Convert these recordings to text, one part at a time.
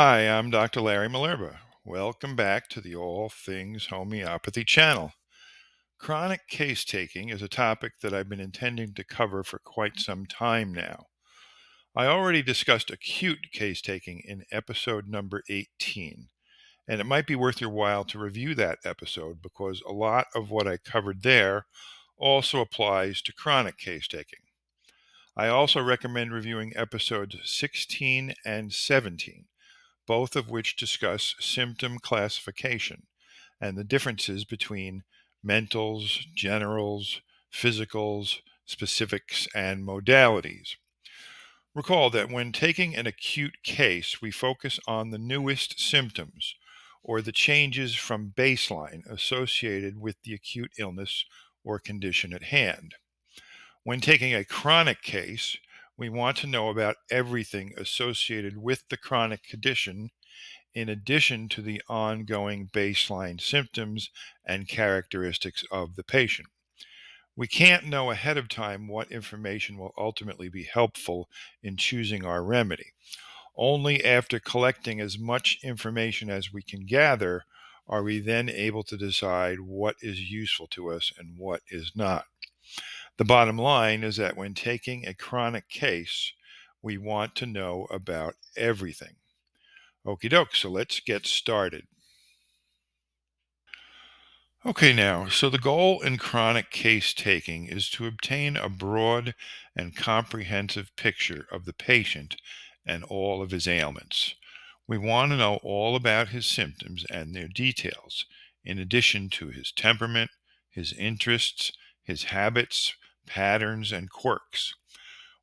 Hi, I'm Dr. Larry Malerba. Welcome back to the All Things Homeopathy channel. Chronic case taking is a topic that I've been intending to cover for quite some time now. I already discussed acute case taking in episode number 18, and it might be worth your while to review that episode because a lot of what I covered there also applies to chronic case taking. I also recommend reviewing episodes 16 and 17, both of which discuss symptom classification and the differences between mentals, generals, physicals, specifics, and modalities. Recall that when taking an acute case, we focus on the newest symptoms or the changes from baseline associated with the acute illness or condition at hand. When taking a chronic case, we want to know about everything associated with the chronic condition in addition to the ongoing baseline symptoms and characteristics of the patient. We can't know ahead of time what information will ultimately be helpful in choosing our remedy. Only after collecting as much information as we can gather are we then able to decide what is useful to us and what is not. The bottom line is that when taking a chronic case, we want to know about everything. Okie doke, so let's get started. Okay, now, so the goal in chronic case taking is to obtain a broad and comprehensive picture of the patient and all of his ailments. We want to know all about his symptoms and their details, in addition to his temperament, his interests, his habits, patterns, and quirks.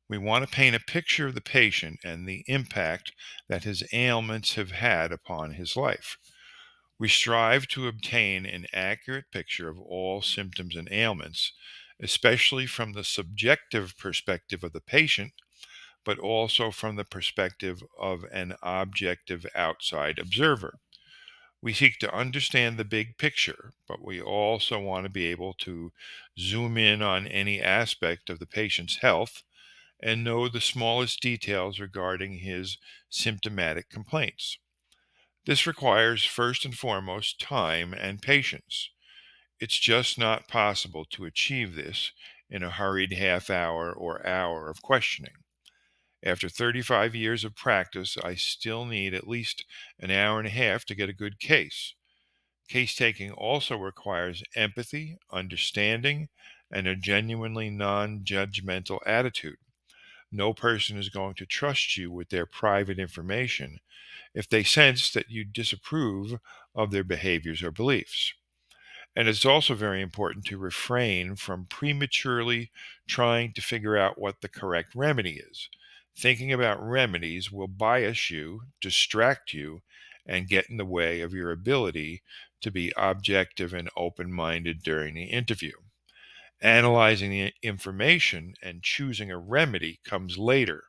We want to paint a picture of the patient and the impact that his ailments have had upon his life. We strive to obtain an accurate picture of all symptoms and ailments, especially from the subjective perspective of the patient, but also from the perspective of an objective outside observer. We seek to understand the big picture, but we also want to be able to zoom in on any aspect of the patient's health and know the smallest details regarding his symptomatic complaints. This requires, first and foremost, time and patience. It's just not possible to achieve this in a hurried half hour or hour of questioning. After 35 years of practice, I still need at least an hour and a half to get a good case. Case taking also requires empathy, understanding, and a genuinely non judgmental attitude. No person is going to trust you with their private information if they sense that you disapprove of their behaviors or beliefs. And it's also very important to refrain from prematurely trying to figure out what the correct remedy is. Thinking about remedies will bias you, distract you, and get in the way of your ability to be objective and open minded during the interview. Analyzing the information and choosing a remedy comes later,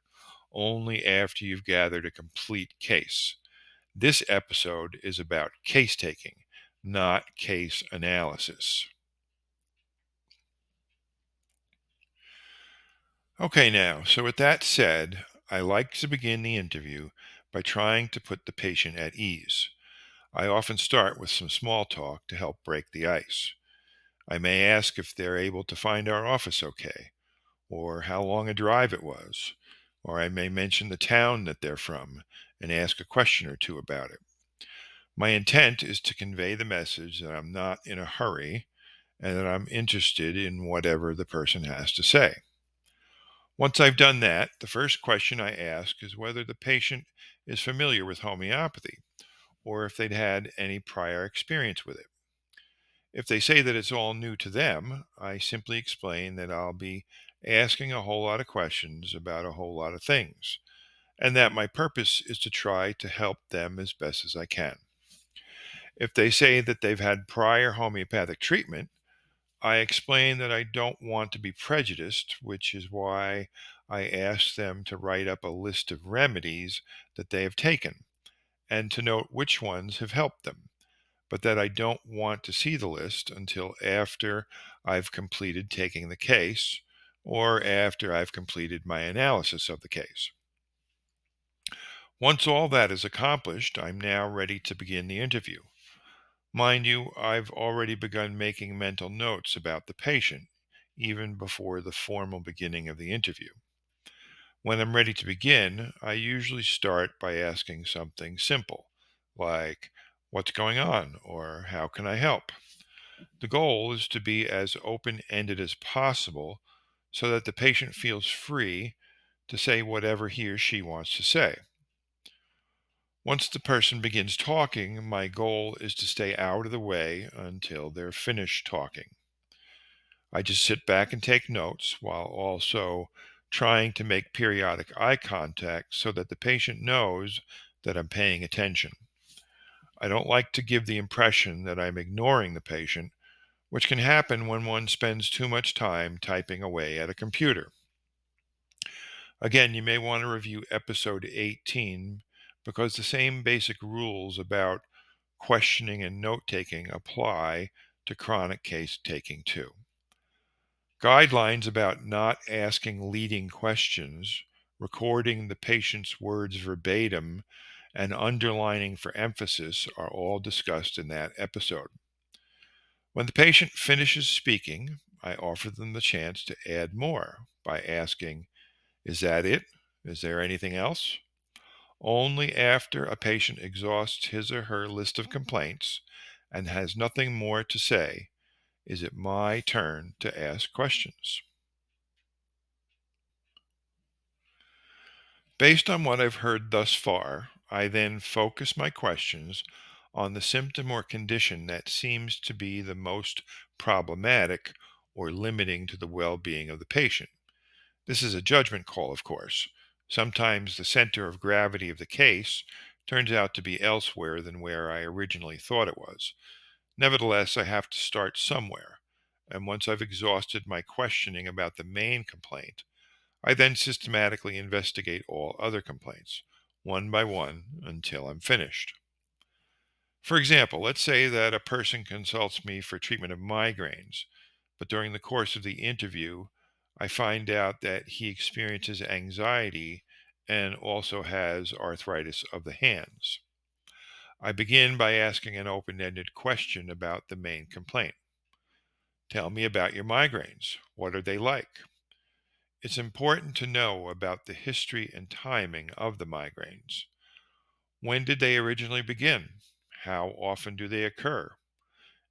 only after you've gathered a complete case. This episode is about case taking, not case analysis. Okay, now, so with that said, I like to begin the interview by trying to put the patient at ease. I often start with some small talk to help break the ice. I may ask if they're able to find our office okay, or how long a drive it was, or I may mention the town that they're from and ask a question or two about it. My intent is to convey the message that I'm not in a hurry and that I'm interested in whatever the person has to say. Once I've done that, the first question I ask is whether the patient is familiar with homeopathy or if they'd had any prior experience with it. If they say that it's all new to them, I simply explain that I'll be asking a whole lot of questions about a whole lot of things, and that my purpose is to try to help them as best as I can. If they say that they've had prior homeopathic treatment, I explain that I don't want to be prejudiced, which is why I ask them to write up a list of remedies that they have taken and to note which ones have helped them, but that I don't want to see the list until after I've completed taking the case or after I've completed my analysis of the case. Once all that is accomplished, I'm now ready to begin the interview. Mind you, I've already begun making mental notes about the patient, even before the formal beginning of the interview. When I'm ready to begin, I usually start by asking something simple, like, "What's going on?" or "How can I help?" The goal is to be as open ended as possible so that the patient feels free to say whatever he or she wants to say. Once the person begins talking, my goal is to stay out of the way until they're finished talking. I just sit back and take notes while also trying to make periodic eye contact so that the patient knows that I'm paying attention. I don't like to give the impression that I'm ignoring the patient, which can happen when one spends too much time typing away at a computer. Again, you may want to review episode 18 because the same basic rules about questioning and note taking apply to chronic case taking too. Guidelines about not asking leading questions, recording the patient's words verbatim, and underlining for emphasis are all discussed in that episode. When the patient finishes speaking, I offer them the chance to add more by asking, "Is that it? Is there anything else?" Only after a patient exhausts his or her list of complaints and has nothing more to say is it my turn to ask questions. Based on what I've heard thus far, I then focus my questions on the symptom or condition that seems to be the most problematic or limiting to the well being of the patient. This is a judgment call, of course. Sometimes the center of gravity of the case turns out to be elsewhere than where I originally thought it was. Nevertheless, I have to start somewhere. And once I've exhausted my questioning about the main complaint, I then systematically investigate all other complaints, one by one, until I'm finished. For example, let's say that a person consults me for treatment of migraines, but during the course of the interview, I find out that he experiences anxiety and also has arthritis of the hands. I begin by asking an open ended question about the main complaint. "Tell me about your migraines. What are they like?" It's important to know about the history and timing of the migraines. When did they originally begin? How often do they occur?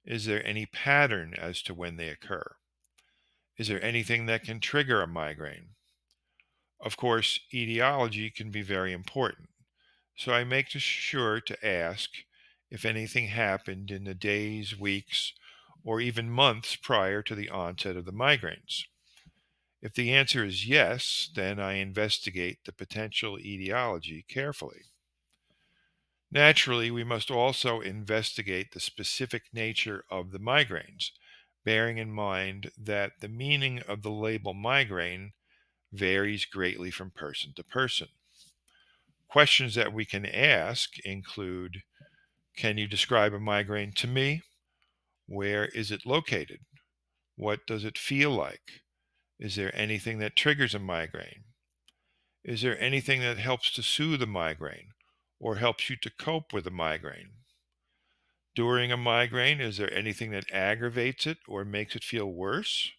Is there any pattern as to when they occur? Is there anything that can trigger a migraine? Of course, etiology can be very important, so I make sure to ask if anything happened in the days, weeks, or even months prior to the onset of the migraines. If the answer is yes, then I investigate the potential etiology carefully. Naturally, we must also investigate the specific nature of the migraines, bearing in mind that the meaning of the label migraine varies greatly from person to person. Questions that we can ask include: Can you describe a migraine to me? Where is it located? What does it feel like? Is there anything that triggers a migraine? Is there anything that helps to soothe a migraine or helps you to cope with a migraine? During a migraine, is there anything that aggravates it or makes it feel worse?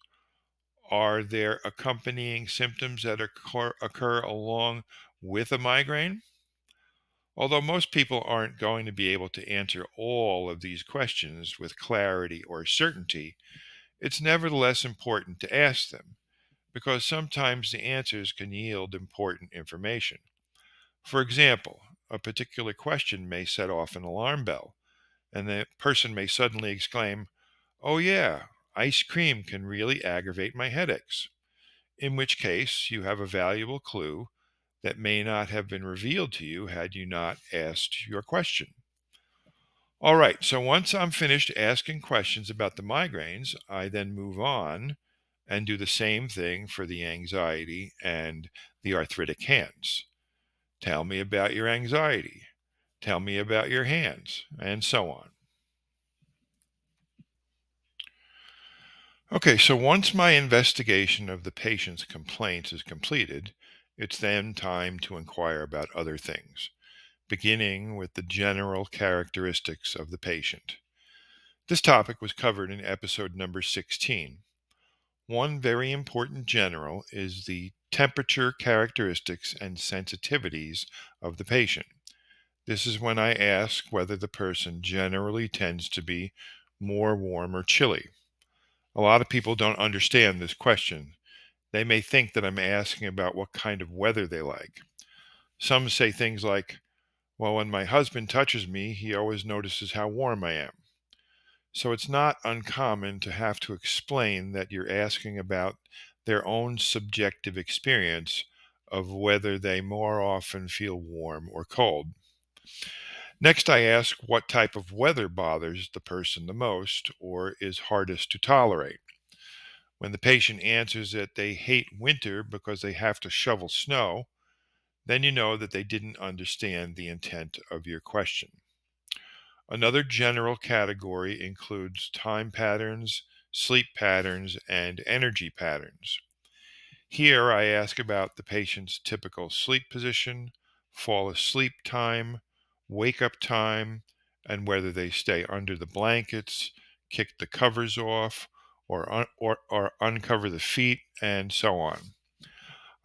Are there accompanying symptoms that occur along with a migraine? Although most people aren't going to be able to answer all of these questions with clarity or certainty, it's nevertheless important to ask them because sometimes the answers can yield important information. For example, a particular question may set off an alarm bell, and the person may suddenly exclaim, "Oh, yeah, ice cream can really aggravate my headaches." In which case, you have a valuable clue that may not have been revealed to you had you not asked your question. All right, so once I'm finished asking questions about the migraines, I then move on and do the same thing for the anxiety and the arthritic hands. Tell me about your anxiety. Tell me about your hands, and so on. Okay, so once my investigation of the patient's complaints is completed, it's then time to inquire about other things. beginning with the general characteristics of the patient. This topic was covered in episode number 16. One very important general is the temperature characteristics and sensitivities of the patient. This is when I ask whether the person generally tends to be more warm or chilly. A lot of people don't understand this question. They may think that I'm asking about what kind of weather they like. Some say things like, well, when my husband touches me, he always notices how warm I am. So it's not uncommon to have to explain that you're asking about their own subjective experience of whether they more often feel warm or cold. Next, I ask what type of weather bothers the person the most or is hardest to tolerate. When the patient answers that they hate winter because they have to shovel snow, then you know that they didn't understand the intent of your question. Another general category includes time patterns, sleep patterns, and energy patterns. Here I ask about the patient's typical sleep position, fall asleep time, wake up time, and whether they stay under the blankets, kick the covers off, or uncover the feet, and so on.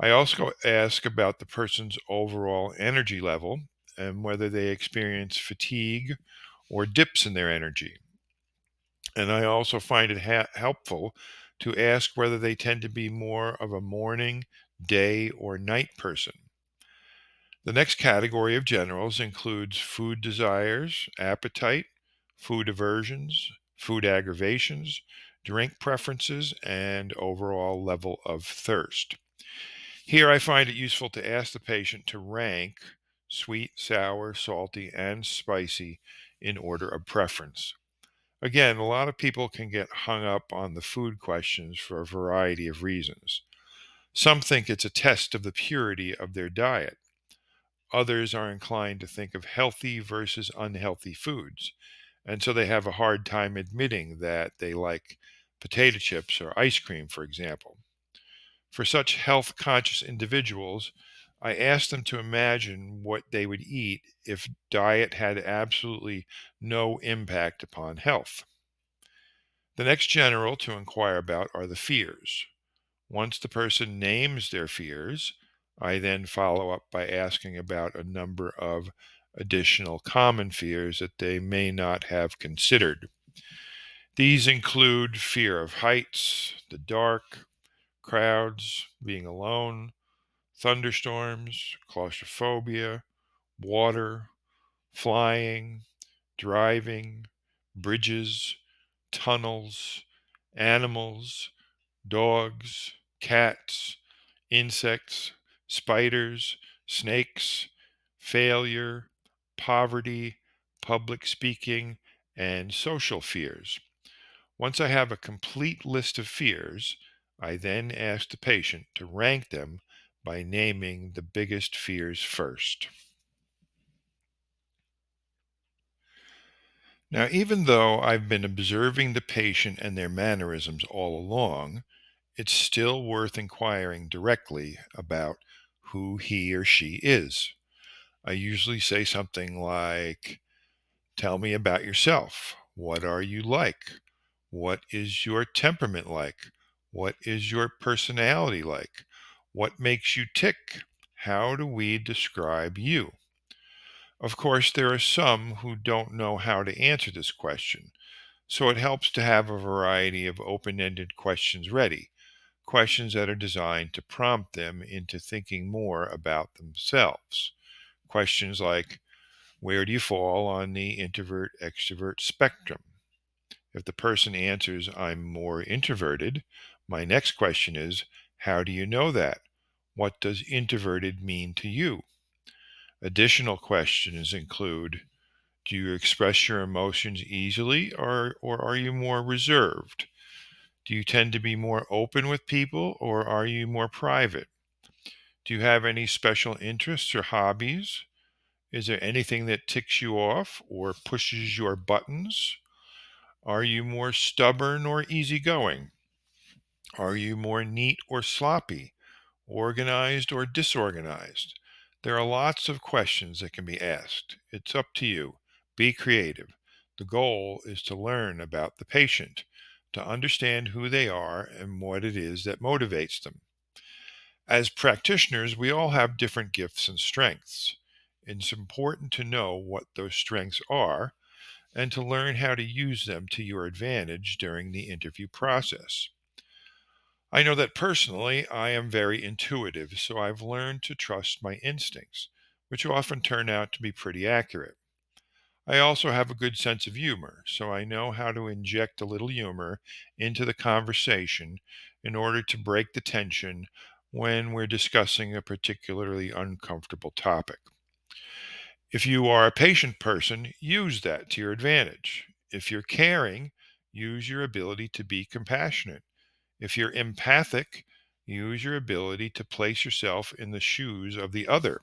I also ask about the person's overall energy level and whether they experience fatigue or dips in their energy. And I also find it helpful to ask whether they tend to be more of a morning, day, or night person. The next category of generals includes food desires, appetite, food aversions, food aggravations, drink preferences, and overall level of thirst. Here I find it useful to ask the patient to rank sweet, sour, salty, and spicy in order of preference. Again, a lot of people can get hung up on the food questions for a variety of reasons. Some think it's a test of the purity of their diet. Others are inclined to think of healthy versus unhealthy foods, and so they have a hard time admitting that they like potato chips or ice cream, for example. For such health conscious individuals, I ask them to imagine what they would eat if diet had absolutely no impact upon health. The next general to inquire about are the fears. Once the person names their fears, I then follow up by asking about a number of additional common fears that they may not have considered. These include fear of heights, the dark, crowds, being alone, thunderstorms, claustrophobia, water, flying, driving, bridges, tunnels, animals, dogs, cats, insects, spiders, snakes, failure, poverty, public speaking, and social fears. Once I have a complete list of fears, I then ask the patient to rank them by naming the biggest fears first. Now, even though I've been observing the patient and their mannerisms all along, it's still worth inquiring directly about who he or she is. I usually say something like, tell me about yourself. What are you like? What is your temperament like? What is your personality like? What makes you tick? How do we describe you? Of course, there are some who don't know how to answer this question, so it helps to have a variety of open ended questions ready, questions that are designed to prompt them into thinking more about themselves. Questions like, where do you fall on the introvert extrovert spectrum? If the person answers, I'm more introverted, my next question is, how do you know that? What does introverted mean to you? Additional questions include, do you express your emotions easily or are you more reserved? Do you tend to be more open with people or are you more private? Do you have any special interests or hobbies? Is there anything that ticks you off or pushes your buttons? Are you more stubborn or easygoing? Are you more neat or sloppy, organized or disorganized? There are lots of questions that can be asked. It's up to you. Be creative. The goal is to learn about the patient, to understand who they are and what it is that motivates them. As practitioners, we all have different gifts and strengths. It's important to know what those strengths are and to learn how to use them to your advantage during the interview process. I know that personally I am very intuitive, so I've learned to trust my instincts, which often turn out to be pretty accurate. I also have a good sense of humor, so I know how to inject a little humor into the conversation in order to break the tension when we're discussing a particularly uncomfortable topic. If you are a patient person, use that to your advantage. If you're caring, use your ability to be compassionate. If you're empathic, use your ability to place yourself in the shoes of the other.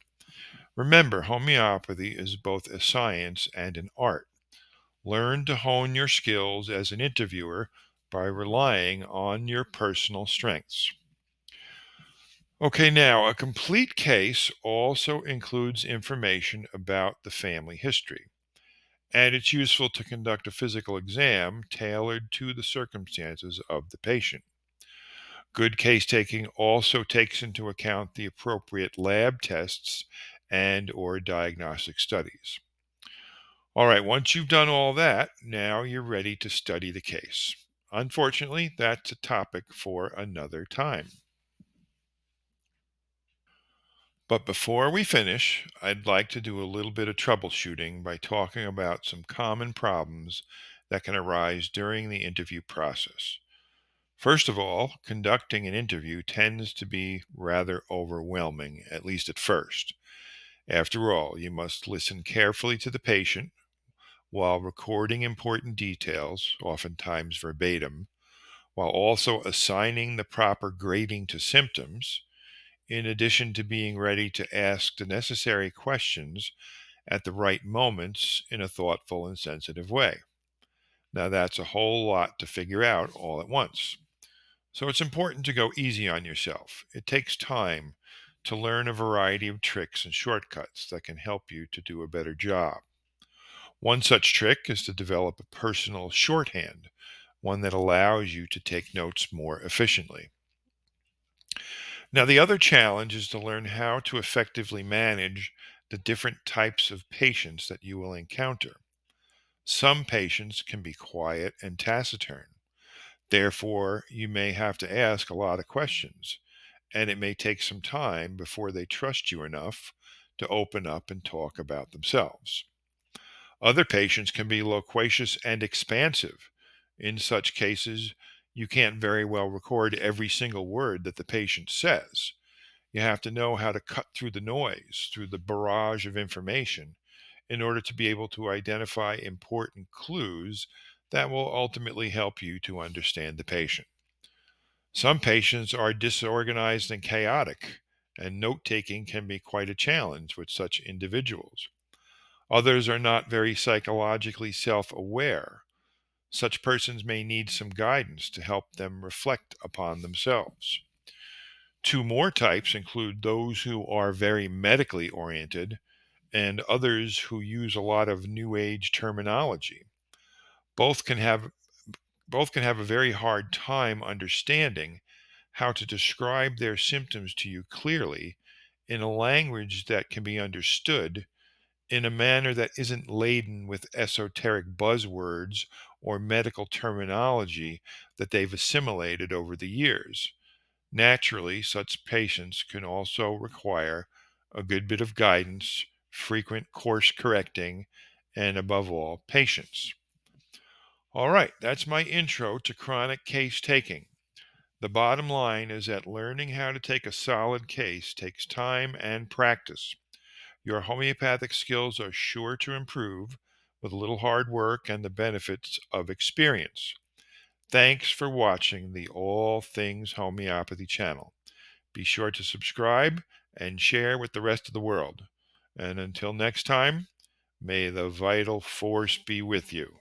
Remember, homeopathy is both a science and an art. Learn to hone your skills as an interviewer by relying on your personal strengths. Okay, now a complete case also includes information about the family history, and it's useful to conduct a physical exam tailored to the circumstances of the patient. Good case taking also takes into account the appropriate lab tests and or diagnostic studies. All right, once you've done all that, now you're ready to study the case. Unfortunately, that's a topic for another time. But before we finish, I'd like to do a little bit of troubleshooting by talking about some common problems that can arise during the interview process. First of all, conducting an interview tends to be rather overwhelming, at least at first. After all, you must listen carefully to the patient while recording important details, oftentimes verbatim, while also assigning the proper grading to symptoms, in addition to being ready to ask the necessary questions at the right moments in a thoughtful and sensitive way. Now, that's a whole lot to figure out all at once. So it's important to go easy on yourself. It takes time to learn a variety of tricks and shortcuts that can help you to do a better job. One such trick is to develop a personal shorthand, one that allows you to take notes more efficiently. Now, the other challenge is to learn how to effectively manage the different types of patients that you will encounter. Some patients can be quiet and taciturn. Therefore, you may have to ask a lot of questions, and it may take some time before they trust you enough to open up and talk about themselves. Other patients can be loquacious and expansive. In such cases, you can't very well record every single word that the patient says. You have to know how to cut through the noise, through the barrage of information, in order to be able to identify important clues that will ultimately help you to understand the patient. Some patients are disorganized and chaotic, and note taking can be quite a challenge with such individuals. Others are not very psychologically self aware. Such persons may need some guidance to help them reflect upon themselves. Two more types include those who are very medically oriented and others who use a lot of new age terminology. Both can have both can have a very hard time understanding how to describe their symptoms to you clearly in a language that can be understood in a manner that isn't laden with esoteric buzzwords or medical terminology that they've assimilated over the years. Naturally, such patients can also require a good bit of guidance, frequent course correcting, and above all, patience. All right, that's my intro to chronic case taking. The bottom line is that learning how to take a solid case takes time and practice. Your homeopathic skills are sure to improve with a little hard work and the benefits of experience. Thanks for watching the All Things Homeopathy channel. Be sure to subscribe and share with the rest of the world. And until next time, may the vital force be with you.